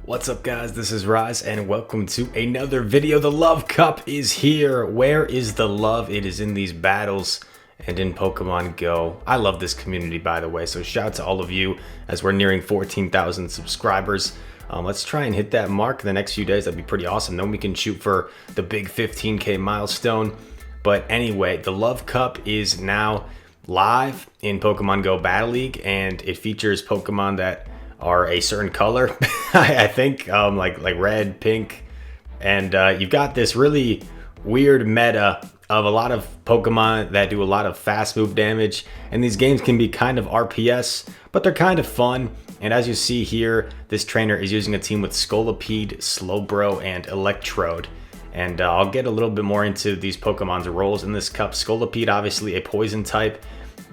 What's up guys, this is Rise and welcome to another video. The Love Cup is here. Where is the love? It is in these battles and in Pokemon Go. I love this community, by the way, so shout out to all of you as we're nearing 14,000 subscribers. Let's try and hit that mark in the next few days. That'd be pretty awesome. Then we can shoot for the big 15K milestone. But anyway, the Love Cup is now live in Pokemon Go Battle League, and it features Pokemon that are a certain color. I think like red, pink, and you've got this really weird meta of a lot of Pokemon that do a lot of fast move damage, and these games can be kind of RPS, but they're kind of fun. And as you see here, this trainer is using a team with Scolipede, Slowbro, and Electrode. And I'll get a little bit more into these Pokemon's roles in this cup. Scolipede, obviously a poison type,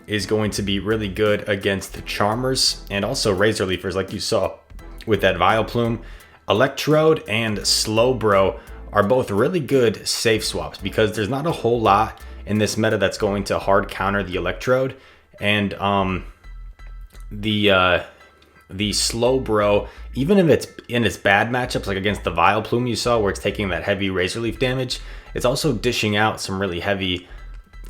is going to be really good against the Charmers and also Razor Leafers, like you saw with that Vileplume. Electrode and Slowbro are both really good safe swaps because there's not a whole lot in this meta that's going to hard counter the Electrode. And the Slowbro, even if it's in its bad matchups, like against the Vileplume you saw where it's taking that heavy Razor Leaf damage, it's also dishing out some really heavy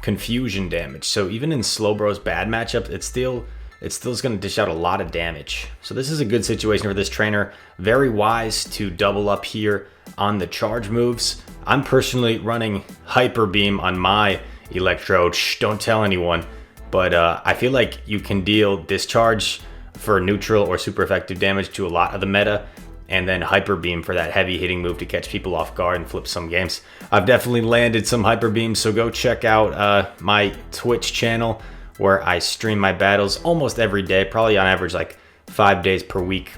confusion damage. So even in Slowbro's bad matchup, it's still going to dish out a lot of damage. So this is a good situation for this trainer. Very wise to double up here on the charge moves. I'm personally running Hyper Beam on my Electrode. Shh, don't tell anyone. But I feel like you can deal Discharge for neutral or super effective damage to a lot of the meta, and then Hyper Beam for that heavy hitting move to catch people off guard and flip some games. I've definitely landed some Hyper Beams, so go check out my Twitch channel where I stream my battles almost every day, probably on average like 5 days per week.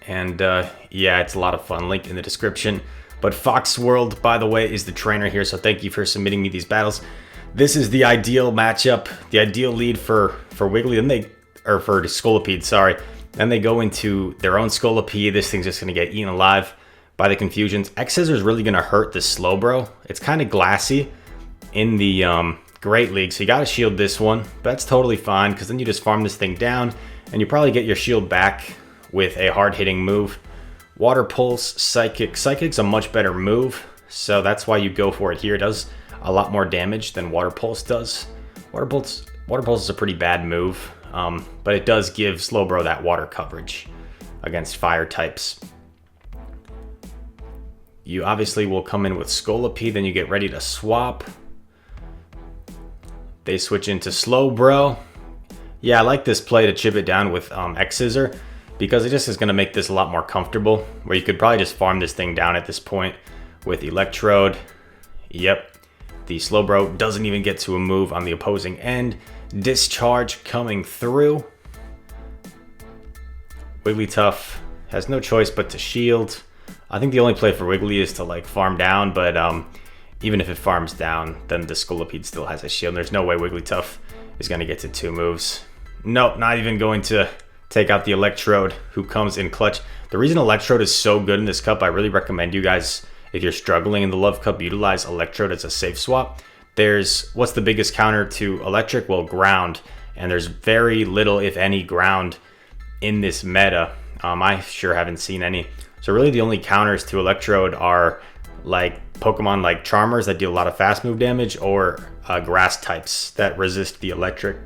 And yeah, it's a lot of fun, linked in the description. But Fox World, by the way, is the trainer here, so thank you for submitting me these battles. This is the ideal matchup, the ideal lead for Wiggly, or for Scolipede, sorry. Then they go into their own Scolipede. This thing's just going to get eaten alive by the confusions. X-Scissor is really going to hurt this Slowbro. It's kind of glassy in the Great League, so you got to shield this one. But that's totally fine, because then you just farm this thing down, and you probably get your shield back with a hard-hitting move. Water Pulse, Psychic. Psychic's a much better move, so that's why you go for it here. It does a lot more damage than Water Pulse does. Water Pulse is a pretty bad move. But it does give Slowbro that water coverage against fire types. You obviously will come in with Scolipede, then you get ready to swap. They switch into Slowbro. Yeah, I like this play to chip it down with X-Scissor because it just is going to make this a lot more comfortable, where you could probably just farm this thing down at this point with Electrode. Yep, the Slowbro doesn't even get to a move on the opposing end. Discharge coming through. Wigglytuff has no choice but to shield. I think the only play for Wiggly is to like farm down, but even if it farms down, then the Scolipede still has a shield. There's no way Wigglytuff is going to get to 2 moves. Nope, not even going to take out the Electrode, who comes in clutch. The reason Electrode is so good in this cup, I really recommend you guys, if you're struggling in the Love Cup, utilize Electrode as a safe swap. What's the biggest counter to electric? Well, ground. And there's very little, if any, ground in this meta. I sure haven't seen any. So really the only counters to Electrode are like Pokemon like Charmers that deal a lot of fast move damage, or grass types that resist the electric.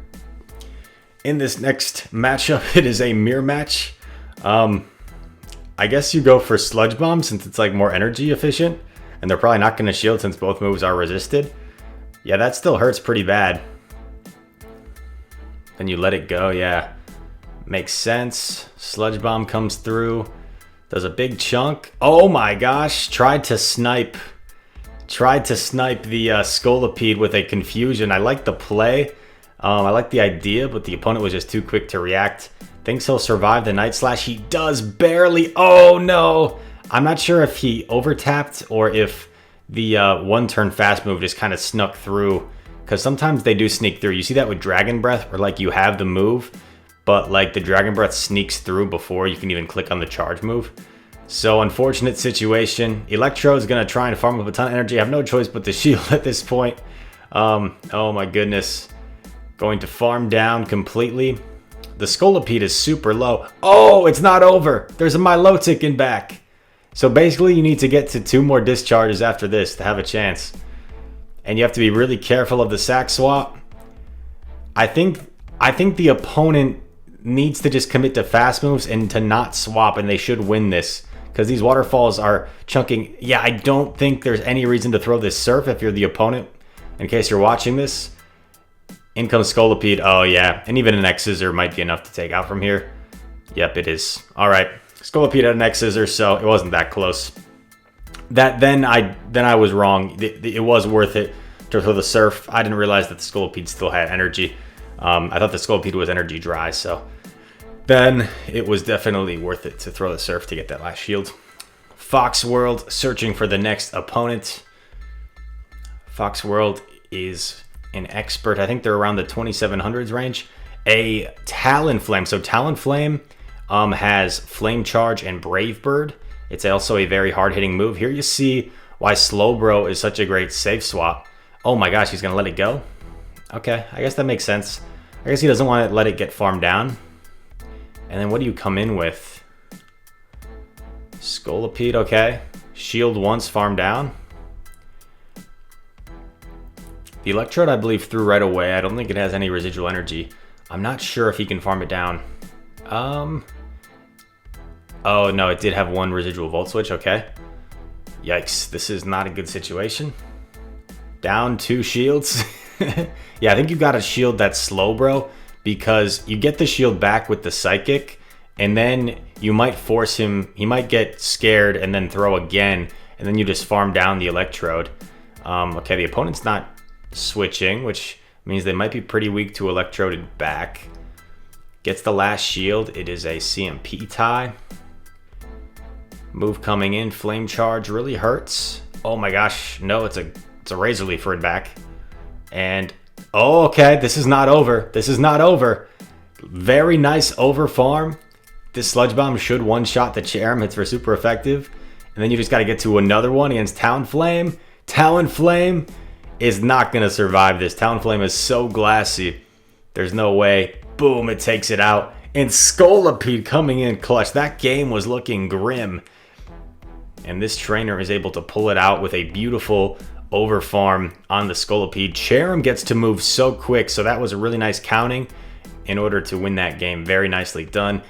In this next matchup, it is a mirror match. I guess you go for Sludge Bomb since it's like more energy efficient, and they're probably not going to shield since both moves are resisted. Yeah, that still hurts pretty bad. Then you let it go, yeah. Makes sense. Sludge Bomb comes through. Does a big chunk. Oh my gosh, tried to snipe the Scolipede with a confusion. I like the play. I like the idea, but the opponent was just too quick to react. Thinks he'll survive the Night Slash. He does barely. Oh no! I'm not sure if he overtapped or if the one-turn fast move just kind of snuck through, because sometimes they do sneak through. You see that with Dragon Breath, where like you have the move, but like the Dragon Breath sneaks through before you can even click on the charge move. So unfortunate situation. Electrode is going to try and farm up a ton of energy. I have no choice but to shield at this point. Oh my goodness. Going to farm down completely. The Scolipede is super low. Oh, it's not over. There's a Milotic in back. So basically, you need to get to 2 more discharges after this to have a chance. And you have to be really careful of the sack swap. I think the opponent needs to just commit to fast moves and to not swap, and they should win this. Because these waterfalls are chunking. Yeah, I don't think there's any reason to throw this Surf if you're the opponent. In case you're watching this. In comes Scolipede. Oh, yeah. And even an X-Scissor might be enough to take out from here. Yep, it is. All right. Scolipede had an X-Scissor, so it wasn't that close. Then I was wrong. It was worth it to throw the Surf. I didn't realize that the Scolipede still had energy. I thought the Scolipede was energy dry, so then it was definitely worth it to throw the Surf to get that last shield. Fox World searching for the next opponent. Fox World is an expert. I think they're around the 2700s range. A Talonflame. So Talonflame has Flame Charge and Brave Bird. It's also a very hard-hitting move. Here you see why Slowbro is such a great safe swap. Oh my gosh, he's going to let it go? Okay, I guess that makes sense. I guess he doesn't want to let it get farmed down. And then what do you come in with? Scolipede, okay. Shield once, farm down. The Electrode, I believe, threw right away. I don't think it has any residual energy. I'm not sure if he can farm it down. Oh, no, it did have 1 residual Volt Switch. Okay. Yikes. This is not a good situation. Down 2 shields. Yeah, I think you got to shield that Slowbro because you get the shield back with the Psychic, and then you might force him. He might get scared and then throw again, and then you just farm down the Electrode. Okay, the opponent's not switching, which means they might be pretty weak to Electroded back. Gets the last shield. It is a CMP tie. Move coming in. Flame Charge really hurts. Oh my gosh. No, it's a Razor Leaf for it back. And, oh, okay. This is not over. This is not over. Very nice over farm. This Sludge Bomb should one-shot the Charm. It's for super effective. And then you just got to get to another one against Talonflame. Talonflame is not going to survive this. Talonflame is so glassy. There's no way. Boom, it takes it out. And Scolipede coming in clutch. That game was looking grim. And this trainer is able to pull it out with a beautiful overfarm on the Scolipede. Cherrim gets to move so quick, so that was a really nice counting in order to win that game. Very nicely done.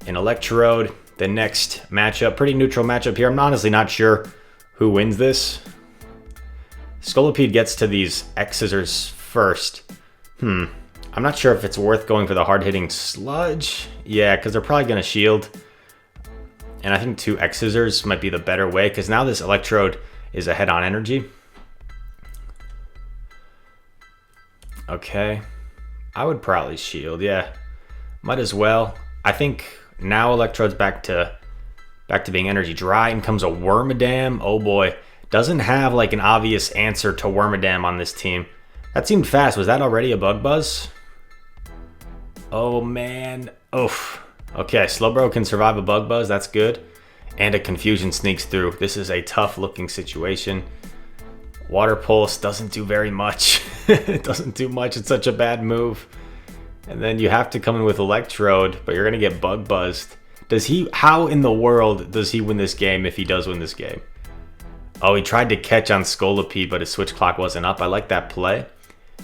An Electrode, the next matchup. Pretty neutral matchup here. I'm honestly not sure who wins this. Scolipede gets to these X-Scissors first. I'm not sure if it's worth going for the hard-hitting Sludge. Yeah, because they're probably going to shield. And I think 2 X-Scissors might be the better way, because now this Electrode is ahead on energy. Okay. I would probably shield, yeah. Might as well. I think now Electrode's back to being energy dry. And comes a Wormadam. Oh boy. Doesn't have like an obvious answer to Wormadam on this team. That seemed fast. Was that already a Bug Buzz? Oh man. Oof. Okay, Slowbro can survive a Bug Buzz. That's good. And a Confusion sneaks through. This is a tough looking situation. Water Pulse doesn't do very much. It doesn't do much. It's such a bad move. And then you have to come in with Electrode, but you're going to get Bug Buzzed. How in the world does he win this game if he does win this game? Oh, he tried to catch on Scolipede, but his switch clock wasn't up. I like that play.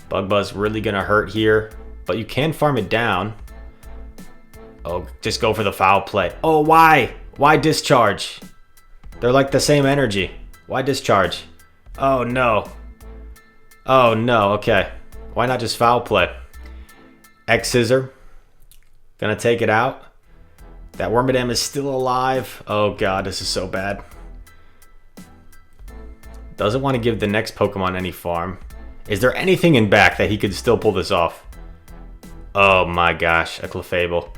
Bug Buzz really going to hurt here, but you can farm it down. Oh, just go for the foul play. Oh, why? Why discharge? They're like the same energy. Why discharge? Oh, no. Oh, no. Okay. Why not just foul play? X-Scissor. Gonna take it out. That Wormadam is still alive. Oh, God. This is so bad. Doesn't want to give the next Pokemon any farm. Is there anything in back that he could still pull this off? Oh, my gosh. A Clefable.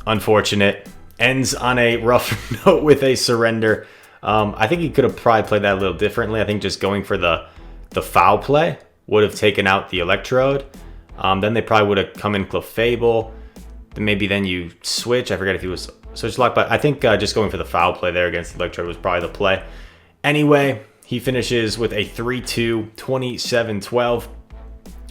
Unfortunate. Ends on a rough note with a surrender. I think he could have probably played that a little differently. I think just going for the foul play would have taken out the Electrode. Then they probably would have come in Clefable. Then you switch. I forget if he was switch lock, but I think just going for the foul play there against the Electrode was probably the play. Anyway, he finishes with a 3-2, 27-12.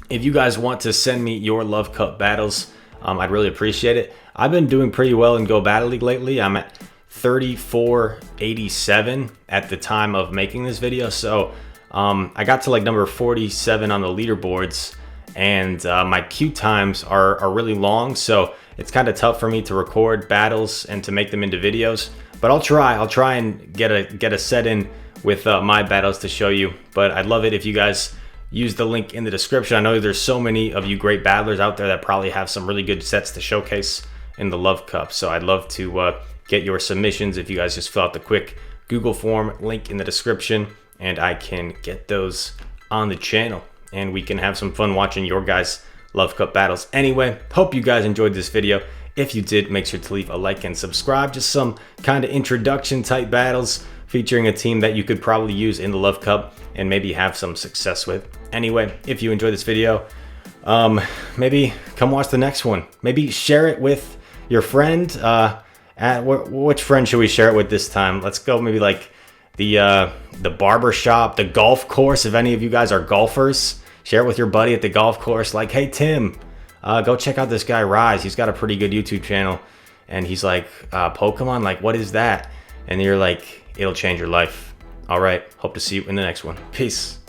If you guys want to send me your Love Cup battles, I'd really appreciate it. I've been doing pretty well in Go Battle League lately. I'm at 3487 at the time of making this video. So I got to like number 47 on the leaderboards, and my queue times are really long. So it's kind of tough for me to record battles and to make them into videos. But I'll try and get a set in with my battles to show you. But I'd love it if you guys use the link in the description. I know there's so many of you great battlers out there that probably have some really good sets to showcase in the Love Cup. So I'd love to get your submissions if you guys just fill out the quick Google form, link in the description, and I can get those on the channel. And we can have some fun watching your guys' Love Cup battles. Anyway, hope you guys enjoyed this video. If you did, make sure to leave a like and subscribe. Just some kind of introduction type battles featuring a team that you could probably use in the Love Cup and maybe have some success with. Anyway, if you enjoyed this video, maybe come watch the next one. Maybe share it with your friend. Which friend should we share it with this time? Let's go maybe like the barber shop, the golf course. If any of you guys are golfers, share it with your buddy at the golf course. Like, hey, Tim, go check out this guy Rise. He's got a pretty good YouTube channel. And he's like, Pokemon? Like, what is that? And you're like, it'll change your life. All right. Hope to see you in the next one. Peace.